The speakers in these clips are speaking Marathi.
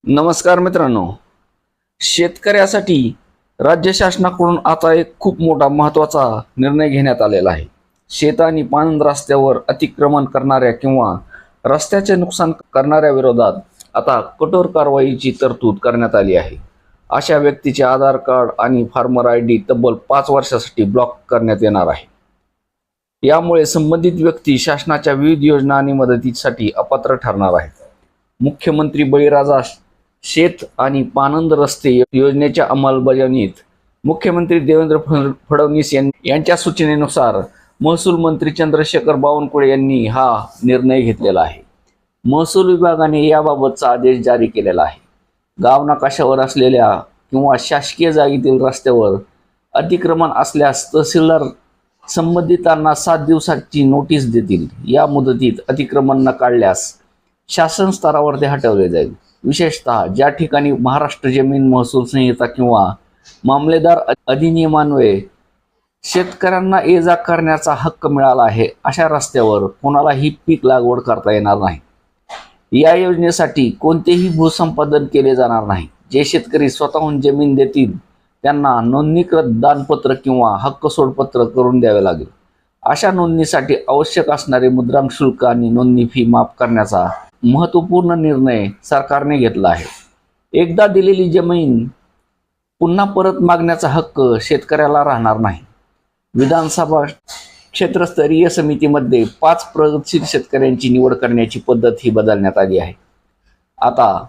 नमस्कार मित्रांनो, शेतकऱ्यासाठी राज्य शासनाकडून आता एक खूप मोठा महत्त्वाचा निर्णय घेण्यात आलेला आहे. शेत आणि पाणंद रस्त्यावर अतिक्रमण करणाऱ्या किंवा रस्त्याचे नुकसान करणाऱ्या विरोधात आता कठोर कारवाईची तरतूद करण्यात आली आहे. अशा व्यक्तीचे आधार कार्ड आणि फार्मर ID तब्बल 5 वर्षासाठी ब्लॉक करण्यात येणार आहे. यामुळे संबंधित व्यक्ती शासनाच्या विविध योजना आणि मदतीसाठी अपात्र ठरणार आहेत. मुख्यमंत्री बळीराजा शेत आणि पाणंद रस्ते योजनेच्या अंमलबजावणीत मुख्यमंत्री देवेंद्र फडणवीस यांच्या सूचनेनुसार महसूल मंत्री चंद्रशेखर बावनकुळे यांनी हा निर्णय घेतलेला आहे. महसूल विभागाने याबाबतचा आदेश जारी केलेला आहे. गाव नकाशावर असलेल्या किंवा शासकीय जागेतील रस्त्यावर अतिक्रमण असल्यास तहसीलदार संबंधितांना 7 दिवसांची नोटीस देतील. या मुदतीत अतिक्रमण न काढल्यास शासन स्तरावर ते हटवले जाईल. विशेषतः ज्या ठिकाणी महाराष्ट्र जमीन महसूल संहिता किंवा मामलेदार अधिनियमान्वये शेतकऱ्यांना ये-जा करण्याचा हक्क मिळाला आहे, अशा रस्त्यावर कोणालाही पीक लागवड करता येणार नाही. या योजनेसाठी कोणतेही भूसंपादन केले जाणार नाही. जे शेतकरी स्वतःहून जमीन देतील त्यांना नोंदणीकृत दानपत्र किंवा हक्क सोडपत्र करून द्यावे लागेल. अशा नोंदणीसाठी आवश्यक असणारे मुद्रांक शुल्क आणि नोंदणी फी माफ करण्याचा महत्त्वपूर्ण निर्णय सरकारने घेतला आहे. एकदा दिलेली जमीन पुन्हा परत मागण्याचा हक्क शेतकऱ्याला राहणार नाही. विधानसभा क्षेत्रस्तरीय समितीमध्ये 5 प्रगतशील शेतकऱ्यांची निवड करण्याची पद्धत ही बदलण्यात आली आहे. आता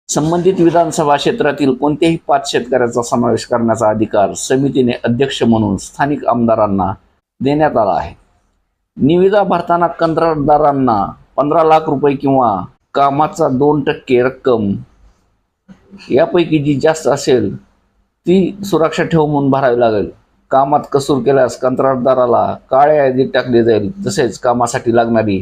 संबंधित विधानसभा क्षेत्रातील कोणत्याही 5 शेतकऱ्याचा समावेश करण्याचा अधिकार समितीने अध्यक्ष म्हणून स्थानिक आमदारांना देण्यात आला आहे. निविदा भरताना कंत्राटदारांना 15 लाख रुपये किंवा कामाचा 2% रक्कम यापैकी जी जास्त असेल ती सुरक्षा ठेव म्हणून भरावी लागेल. कामात कसूर केल्यास कंत्राटदाराला काळ्या यादीत टाकले जाईल. तसेच कामासाठी लागणारी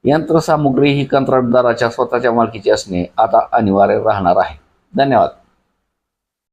यंत्रसामुग्री ही कंत्राटदाराच्या स्वतःच्या मालकीची असणे आता अनिवार्य राहणार आहे. धन्यवाद.